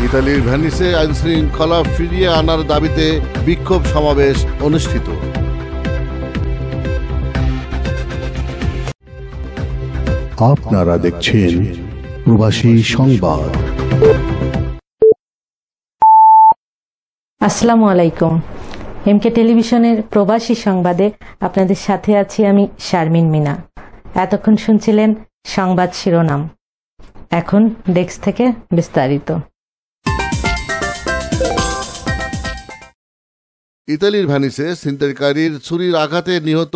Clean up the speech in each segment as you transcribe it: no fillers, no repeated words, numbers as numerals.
ইতালির ভেনিসে আইনশৃঙ্খলা ফিরিয়ে আনার দাবিতে বিক্ষোভ সমাবেশ অনুষ্ঠিত। আপনারা দেখছেন প্রবাসী সংবাদ। আসসালামু আলাইকুম। এমকে টেলিভিশনের প্রবাসী সংবাদে আপনাদের সাথে আছি আমি শারমিন মিনা। এতক্ষণ শুনছিলেন সংবাদ শিরোনাম, এখন ডেস্ক থেকে বিস্তারিত। ইতালির ভেনিসে ছিনতাইকারীর ছুরির আঘাতে নিহত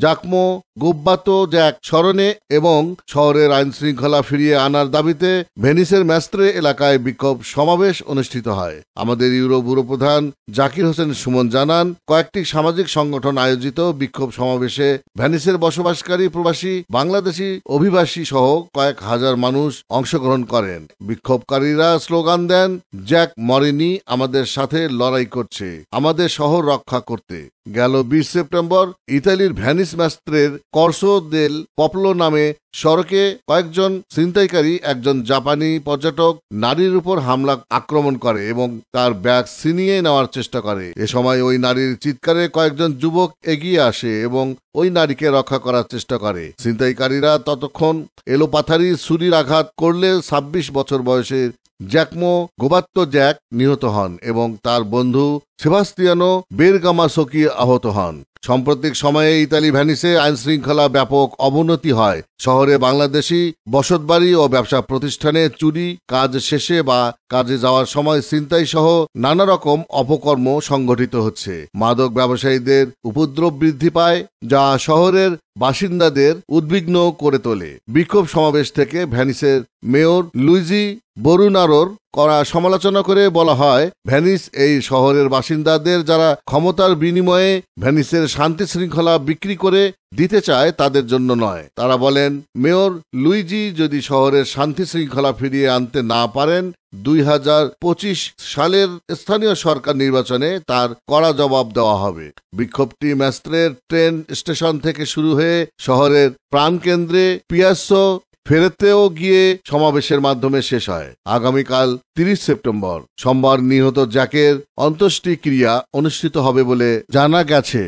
জাকমো গোব্বাতো জ্যাক স্মরণে এবং শহরের আইনশৃঙ্খলা ফিরিয়ে আনার দাবিতে ভেনিসের ম্যাস্ত্রে এলাকায় বিক্ষোভ সমাবেশ অনুষ্ঠিত হয়। আমাদের ইউরো ব্যুরো প্রধান জাকির হোসেন সুমন জানান, কয়েকটি সামাজিক সংগঠন আয়োজিত বিক্ষোভ সমাবেশে ভেনিসের বসবাসকারী প্রবাসী বাংলাদেশি অভিবাসী সহ কয়েক হাজার মানুষ অংশগ্রহণ করেন। বিক্ষোভকারীরা স্লোগান দেন, জ্যাক মরেনি, আমাদের সাথে লড়াই করছে আমাদের শহর রক্ষা করতে। গেল 20 সেপ্টেম্বর ইতালির ভেনিস ম্যাস্ত্রের কর্সো দেল পপলো নামে সড়কে কয়েকজন ছিনতাইকারী একজন জাপানি পর্যটক নারীর উপর হামলা আক্রমণ করে এবং তার ব্যাগ ছিনিয়ে নেওয়ার চেষ্টা করে। এ সময় ওই নারীর চিৎকারে কয়েকজন যুবক এগিয়ে আসে এবং ওই নারীকে রক্ষা করার চেষ্টা করে। ছিনতাইকারীরা ততক্ষণ এলোপাথারি ছুরির আঘাত করলে 26 বছর বয়সের জ্যাকমো গোবাত্তো জ্যাক নিহত হন এবং তার বন্ধু সেবাস্তিয়ানো বেরগামাসোকি আহত হন। সাম্প্রতিক সময়ে ইতালি ভেনিসে আইনশৃঙ্খলা ব্যাপক অবনতি হয়। শহরে বাংলাদেশি বসতবাড়ি ও ব্যবসা প্রতিষ্ঠানে চুরি, কাজ শেষে বা কাজে যাওয়ার সময় ছিনতাই সহ নানা রকম অপকর্ম সংঘটিত হচ্ছে। মাদক ব্যবসায়ীদের উপদ্রব বৃদ্ধি পায়, যা শহরের বাসিন্দাদের উদ্বিগ্ন করে তোলে। বিক্ষোভ সমাবেশ থেকে ভেনিসের মেয়র লুইজি বরুনারোর করা সমালোচনা করে বলা হয়, ভেনিস এই শহরের বাসিন্দাদের যারা ক্ষমতার বিনিময়ে ভেনিসের শান্তি শৃঙ্খলা বিক্রি করে দিতে চায় তাদের জন্য নয়। তারা বলেন, মেয়র লুইজি যদি শহরের শান্তি শৃঙ্খলা ফিরিয়ে আনতে না পারেন 2025 সালের স্থানীয় সরকার নির্বাচনে তার কড়া জবাব দেওয়া হবে। বিক্ষোভটি ম্যাস্ত্রের ট্রেন স্টেশন থেকে শুরু হয়ে শহরের প্রাণকেন্দ্রে পিয়াসো ফেরেতেও গিয়ে সমাবেশের মাধ্যমে শেষ হয়। আগামীকাল 30 সেপ্টেম্বর সোমবার নিহত জ্যাকের অন্ত্যেষ্টিক্রিয়া অনুষ্ঠিত হবে বলে জানা গেছে।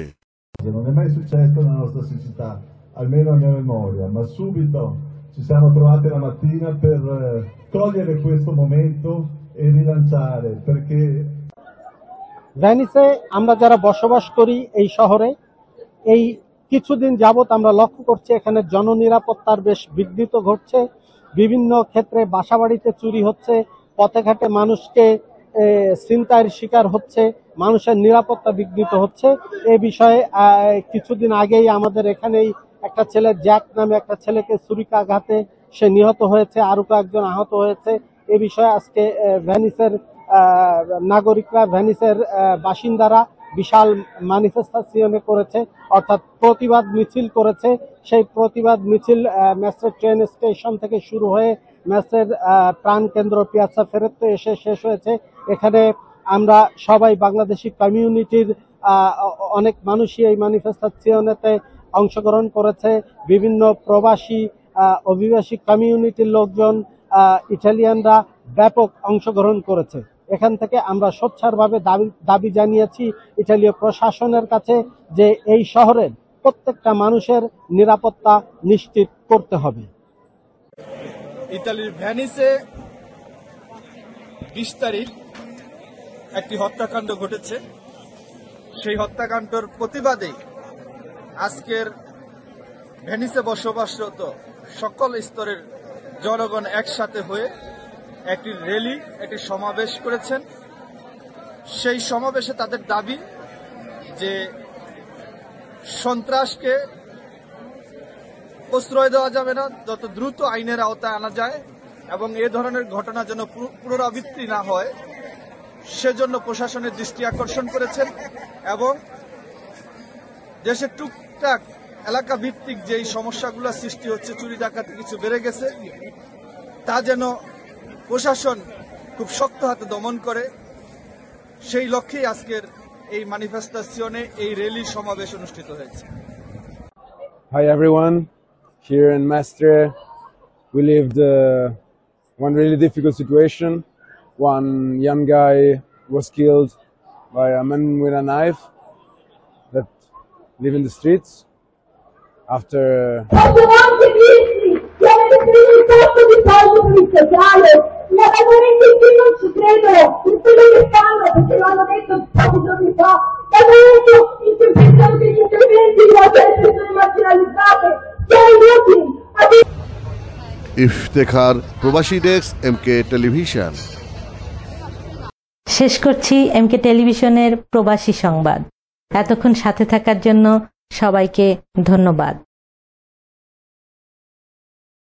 Non è mai successo nella nostra città, almeno a mia memoria, ma subito ci siamo trovati la mattina per cogliere questo momento e rilanciare, perché ভেনিসে আমরা যারা বসবাস করি এই শহরে এই কিছুদিন যাবত আমরা লক্ষ্য করছি এখানে জননিরাপত্তার বেশ বিঘ্নিত ঘটছে। বিভিন্ন ক্ষেত্রে বাসাবাড়িতে চুরি হচ্ছে, পথে ঘাটে মানুষকে ছিনতাইয়ের শিকার হচ্ছে, মানুষের নিরাপত্তা বিঘ্নিত হচ্ছে। এ বিষয়ে কিছুদিন আগেই আমাদের এখানেই একটা ছেলে জ্যাক নামে একটা ছেলেকে ছুরিকাঘাতে সে নিহত হয়েছে, আরো কয়েকজন আহত হয়েছে। এ বিষয়ে আজকে ভেনিসের নাগরিকরা, ভেনিসের বাসিন্দারা বিশাল ম্যানিফেস্টেশন করেছে, অর্থাৎ প্রতিবাদ মিছিল করেছে। সেই প্রতিবাদ মিছিল ম্যাস্ত্রের ট্রেন স্টেশন থেকে শুরু হয়ে ম্যাস্ত্রের প্রাণকেন্দ্র পিয়াসা ফেরেতে এসে শেষ হয়েছে। এখানে আমরা সবাই বাংলাদেশি কমিউনিটির অনেক মানুষই এই ম্যানিফেস্টেশনেতে অংশগ্রহণ করেছে। বিভিন্ন প্রবাসী অভিবাসী কমিউনিটির লোকজন, ইটালিয়ানরা ব্যাপক অংশগ্রহণ করেছে। এখান থেকে আমরা সোচ্চারভাবে দাবি জানিয়েছি ইতালীয় প্রশাসনের কাছে যে এই শহরের প্রত্যেকটা মানুষের নিরাপত্তা নিশ্চিত করতে হবে। ইতালির ভেনিসে 20 তারিখ একটি হত্যাকাণ্ড ঘটেছে। সেই হত্যাকাণ্ডের প্রতিবাদে আজকের ভেনিসে বসবাসরত সকল স্তরের জনগণ একসাথে হয়ে একটি র্যালি, একটি সমাবেশ করেছেন। সেই সমাবেশে তাদের দাবি যে সন্ত্রাসকে প্রশ্রয় দেওয়া যাবে না, যত দ্রুত আইনের আওতায় আনা যায় এবং এ ধরনের ঘটনা যেন পুনরাবৃত্তি না হয় সেজন্য প্রশাসনের দৃষ্টি আকর্ষণ করেছেন এবং দেশের টুকটাক এলাকা ভিত্তিক যেই সমস্যাগুলো সৃষ্টি হচ্ছে, চুরি ডাকাতি কিছু বেড়ে গেছে, তা যেন প্রশাসন খুব শক্ত হাতে দমন করে, সেই লক্ষ্যেই আজকের এই ম্যানিফেস্টেশনে এই র্যালি সমাবেশ অনুষ্ঠিত হয়েছে। Hi everyone, here in Mestre we lived one really difficult situation one young guy was killed by a man with a knife that live in the streets after Possono anche dirsi che avete preso il posto di soldi per il sociale, ma dal momento in cui non ci credono in quello che fanno, perché lo hanno detto pochi giorni fa, dal momento in cui pensano che gli interventi rivolti alle persone marginalizzate siano inutili. Iftekhar, প্রবাসী desk, MK television. শেষ করছি এমকে টেলিভিশনের প্রবাসী সংবাদ। এতক্ষণ সাথে থাকার জন্য সবাইকে ধন্যবাদ।